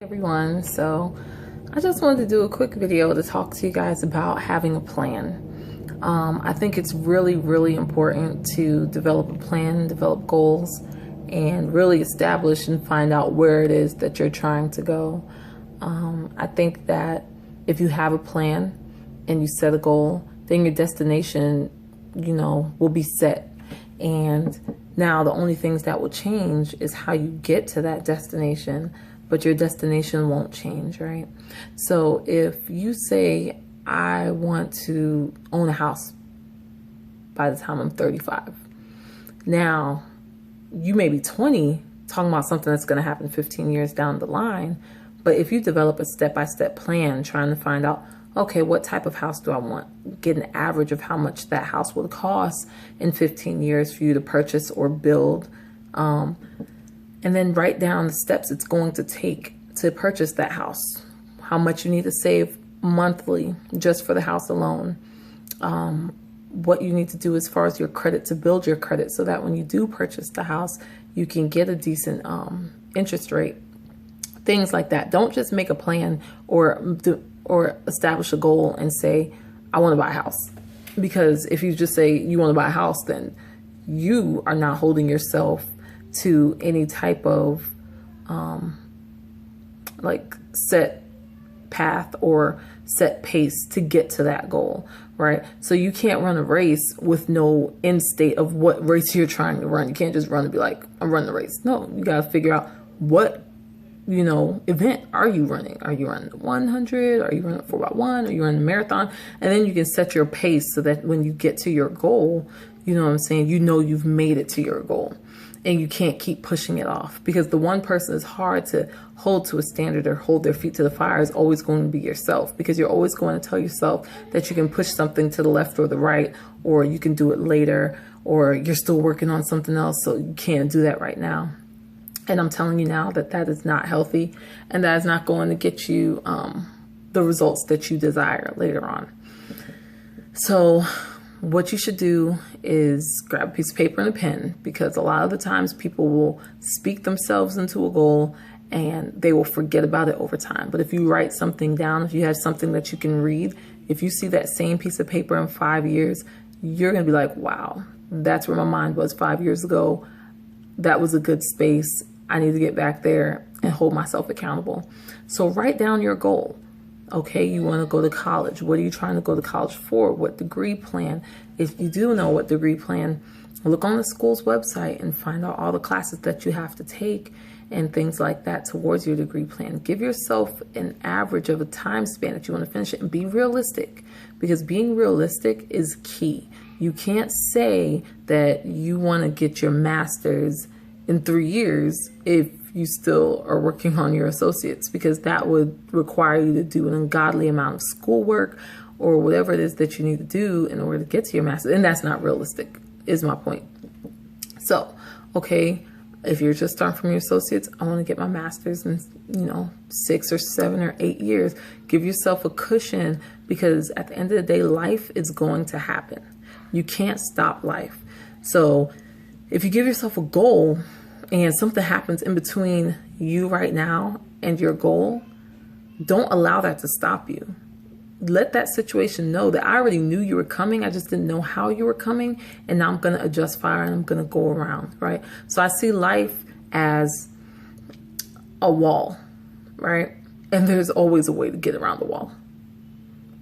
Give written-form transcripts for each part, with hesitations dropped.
Everyone, so I just wanted to do a quick video to talk to you guys about having a plan. I think it's really important to develop a plan, develop goals, and really establish and find out where it is that you're trying to go. I think that if you have a plan and you set a goal, then your destination, will be set. And now the only things that will change is how you get to that destination, but your destination won't change, right? So if you say, I want to own a house by the time I'm 35. Now, you may be 20 talking about something that's going to happen 15 years down the line, but if you develop a step-by-step plan trying to find out, okay, what type of house do I want? Get an average of how much that house will cost in 15 years for you to purchase or build. And then write down the steps it's going to take to purchase that house. How much you need to save monthly just for the house alone. What you need to do as far as your credit to build your credit so that when you do purchase the house, you can get a decent interest rate. Things like that. Don't just make a plan or establish a goal and say, I want to buy a house. Because if you just say you want to buy a house, then you are not holding yourself to any type of set path or set pace to get to that goal, right? So you can't run a race with no end state of what race you're trying to run. You can't just run and be like, I'm running the race. No, you got to figure out what event are you running? Are you running the 100? Are you running 4x1? Are you running a marathon? And then you can set your pace so that when you get to your goal, you know what I'm saying? You've made it to your goal. And you can't keep pushing it off, because the one person is hard to hold to a standard or hold their feet to the fire is always going to be yourself, because you're always going to tell yourself that you can push something to the left or the right, or you can do it later, or you're still working on something else, so you can't do that right now. And I'm telling you now that that is not healthy, and that is not going to get you the results that you desire later on. So what you should do is grab a piece of paper and a pen, because a lot of the times people will speak themselves into a goal and they will forget about it over time. But if you write something down, if you have something that you can read, if you see that same piece of paper in 5 years, you're going to be like, wow, that's where my mind was 5 years ago. That was a good space. I need to get back there and hold myself accountable. So write down your goal. Okay, you want to go to college. What are you trying to go to college for? What degree plan? If you do know what degree plan, look on the school's website and find out all the classes that you have to take and things like that towards your degree plan. Give yourself an average of a time span that you want to finish it, and be realistic, because being realistic is key. You can't say that you want to get your master's in 3 years if you still are working on your associates, because that would require you to do an ungodly amount of schoolwork or whatever it is that you need to do in order to get to your master's. And that's not realistic, is my point. So, okay, if you're just starting from your associates, I want to get my master's in, 6 or 7 or 8 years. Give yourself a cushion, because at the end of the day, life is going to happen. You can't stop life. So if you give yourself a goal and something happens in between you right now and your goal, don't allow that to stop you. Let that situation know that I already knew you were coming. I just didn't know how you were coming. And now I'm going to adjust fire and I'm going to go around, right? So I see life as a wall, right? And there's always a way to get around the wall.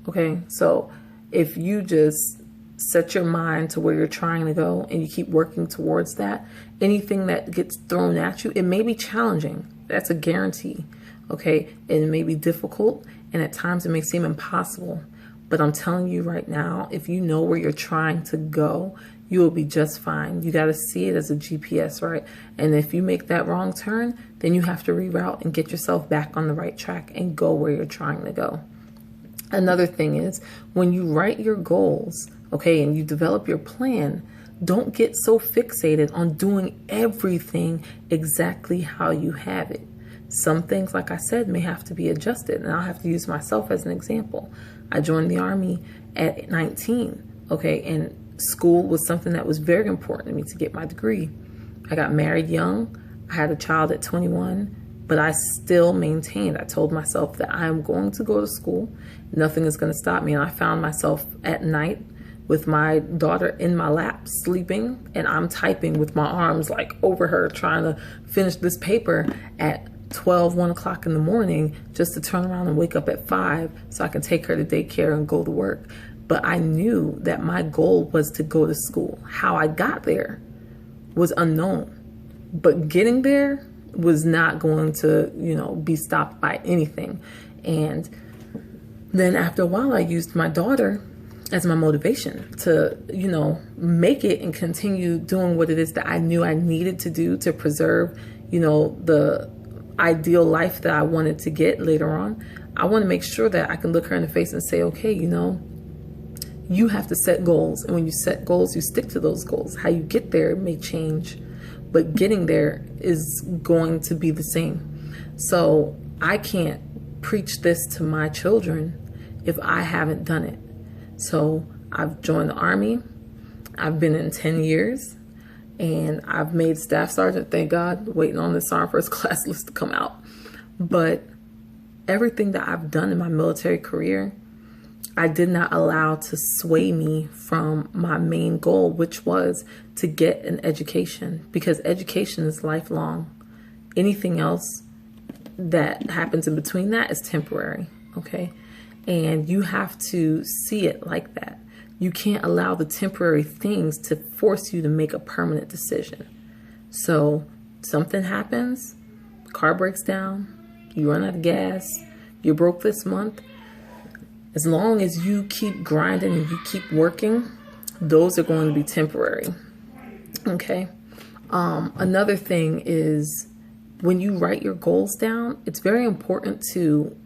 Okay. So if you just set your mind to where you're trying to go and you keep working towards that, anything that gets thrown at you, it may be challenging. That's a guarantee. Okay. And it may be difficult, and at times it may seem impossible, but I'm telling you right now, if you know where you're trying to go, you will be just fine. You got to see it as a GPS, right? And if you make that wrong turn, then you have to reroute and get yourself back on the right track and go where you're trying to go. Another thing is, when you write your goals, okay, and you develop your plan, don't get so fixated on doing everything exactly how you have it. Some things, like I said, may have to be adjusted, and I'll have to use myself as an example. I joined the Army at 19, okay, and school was something that was very important to me to get my degree. I got married young. I had a child at 21, But I still maintained. I told myself that I'm going to go to school. Nothing is going to stop me. And I found myself at night with my daughter in my lap sleeping, and I'm typing with my arms like over her, trying to finish this paper at 1 o'clock in the morning, just to turn around and wake up at 5 so I can take her to daycare and go to work. But I knew that my goal was to go to school. How I got there was unknown, but getting there was not going to, be stopped by anything. And then after a while, I used my daughter as my motivation to, make it and continue doing what it is that I knew I needed to do to preserve, the ideal life that I wanted to get later on. I want to make sure that I can look her in the face and say, okay, you have to set goals. And when you set goals, you stick to those goals. How you get there may change, but getting there is going to be the same. So I can't preach this to my children if I haven't done it. So I've joined the Army. I've been in 10 years and I've made staff sergeant, thank God, waiting on this Armed First Class list to come out. But everything that I've done in my military career, I did not allow to sway me from my main goal, which was to get an education, because education is lifelong. Anything else that happens in between that is temporary, okay? And you have to see it like that. You can't allow the temporary things to force you to make a permanent decision. So something happens, car breaks down, you run out of gas, you're broke this month. As long as you keep grinding and you keep working, those are going to be temporary. Okay. Another thing is when you write your goals down, it's very important to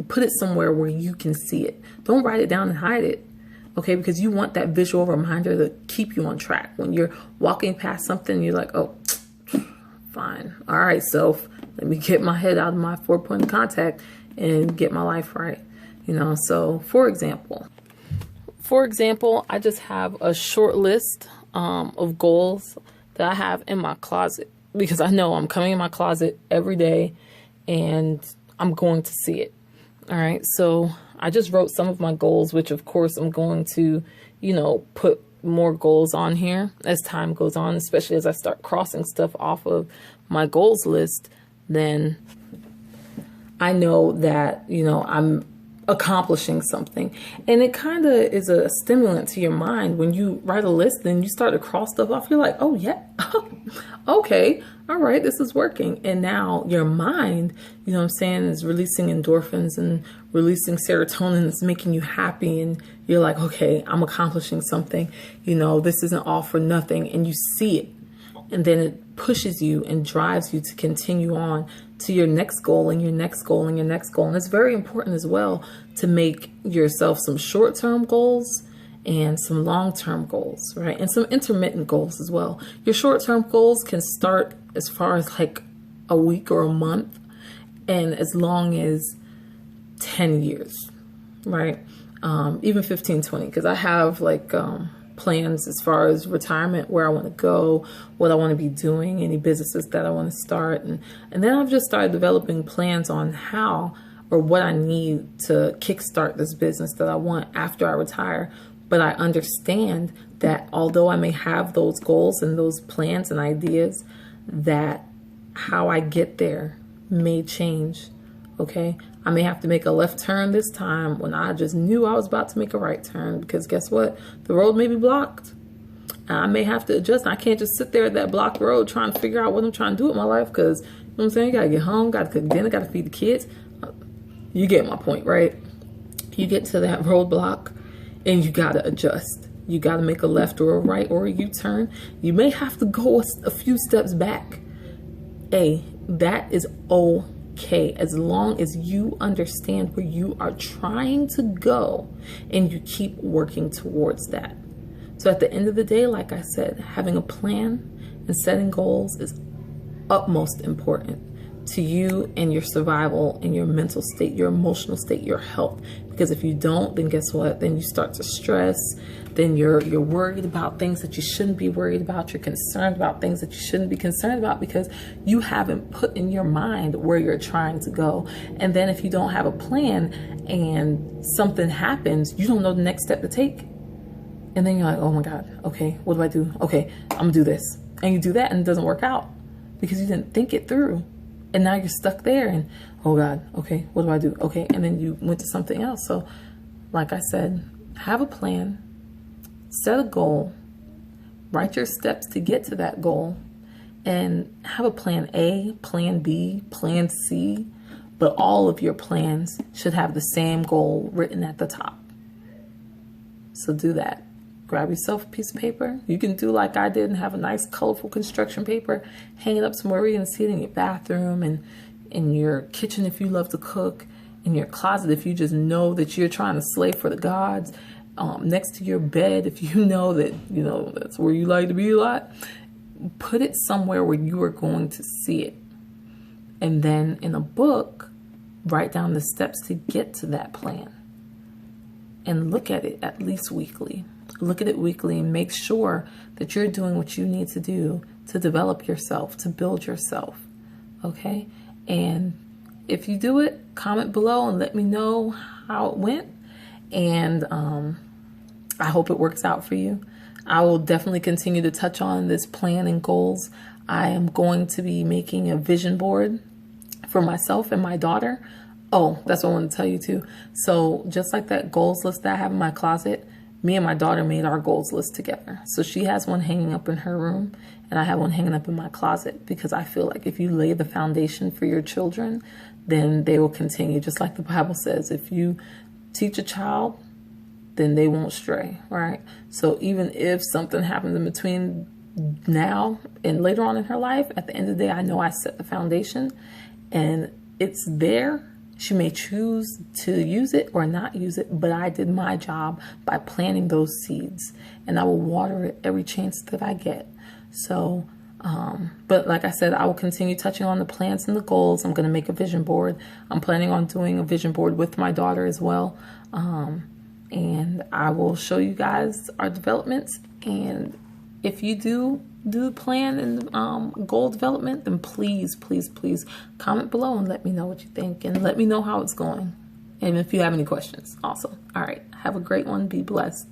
put it somewhere where you can see it. Don't write it down and hide it. Okay. Because you want that visual reminder to keep you on track. When you're walking past something, you're like, oh, fine. All right, self, let me get my head out of my 4-point contact and get my life right. So for example, I just have a short list of goals that I have in my closet, because I know I'm coming in my closet every day and I'm going to see it. All right. So I just wrote some of my goals, which of course I'm going to, put more goals on here as time goes on, especially as I start crossing stuff off of my goals list. Then I know that, I'm accomplishing something, and it kind of is a stimulant to your mind. When you write a list, then you start to cross stuff off. You're like, oh yeah, okay, all right, this is working. And now your mind, is releasing endorphins and releasing serotonin that's making you happy, and you're like, okay, I'm accomplishing something. This isn't all for nothing, and you see it, and then it pushes you and drives you to continue on to your next goal and your next goal and your next goal. And it's very important as well to make yourself some short-term goals and some long-term goals, right? And some intermittent goals as well. Your short-term goals can start as far as like a week or a month, and as long as 10 years, right? Even 15, 20, because I have like plans as far as retirement, where I want to go, what I want to be doing, any businesses that I want to start. And then I've just started developing plans on how or what I need to kickstart this business that I want after I retire. But I understand that although I may have those goals and those plans and ideas, that how I get there may change. Okay. I may have to make a left turn this time when I just knew I was about to make a right turn, because guess what? The road may be blocked. And I may have to adjust. I can't just sit there at that blocked road trying to figure out what I'm trying to do with my life, because, you know what I'm saying? You got to get home, got to cook dinner, got to feed the kids. You get my point, right? You get to that roadblock and you got to adjust. You got to make a left or a right or a U-turn. You may have to go a few steps back. Hey, that is okay, as long as you understand where you are trying to go and you keep working towards that. So at the end of the day, like I said, having a plan and setting goals is utmost important, to you and your survival and your mental state, your emotional state, your health. Because if you don't, then guess what? Then you start to stress. Then you're worried about things that you shouldn't be worried about. You're concerned about things that you shouldn't be concerned about because you haven't put in your mind where you're trying to go. And then if you don't have a plan and something happens, you don't know the next step to take. And then you're like, oh my God, okay, what do I do? Okay, I'm gonna do this. And you do that and it doesn't work out because you didn't think it through. And now you're stuck there and, oh God, okay, what do I do? Okay, and then you went to something else. So like I said, have a plan, set a goal, write your steps to get to that goal, and have a plan A, plan B, plan C, but all of your plans should have the same goal written at the top. So do that. Grab yourself a piece of paper. You can do like I did and have a nice colorful construction paper, hang it up somewhere where you can see it in your bathroom and in your kitchen if you love to cook, in your closet if you just know that you're trying to slave for the gods, next to your bed if you know that, you know, that's where you like to be a lot. Put it somewhere where you are going to see it. And then in a book, write down the steps to get to that plan. And look at it at least weekly. Look at it weekly and make sure that you're doing what you need to do to develop yourself, to build yourself. Okay? And if you do it, comment below and let me know how it went. And I hope it works out for you. I will definitely continue to touch on this plan and goals. I am going to be making a vision board for myself and my daughter. Oh, that's what I want to tell you too. So just like that goals list that I have in my closet, me and my daughter made our goals list together. So she has one hanging up in her room and I have one hanging up in my closet because I feel like if you lay the foundation for your children, then they will continue. Just like the Bible says, if you teach a child, then they won't stray, right? So even if something happens in between now and later on in her life, at the end of the day, I know I set the foundation and it's there. She may choose to use it or not use it, but I did my job by planting those seeds and I will water it every chance that I get. So, but like I said, I will continue touching on the plans and the goals. I'm going to make a vision board. I'm planning on doing a vision board with my daughter as well. And I will show you guys our developments. And if you do plan and goal development, then please, please, please comment below and let me know what you think and let me know how it's going. And if you have any questions also. All right. Have a great one. Be blessed.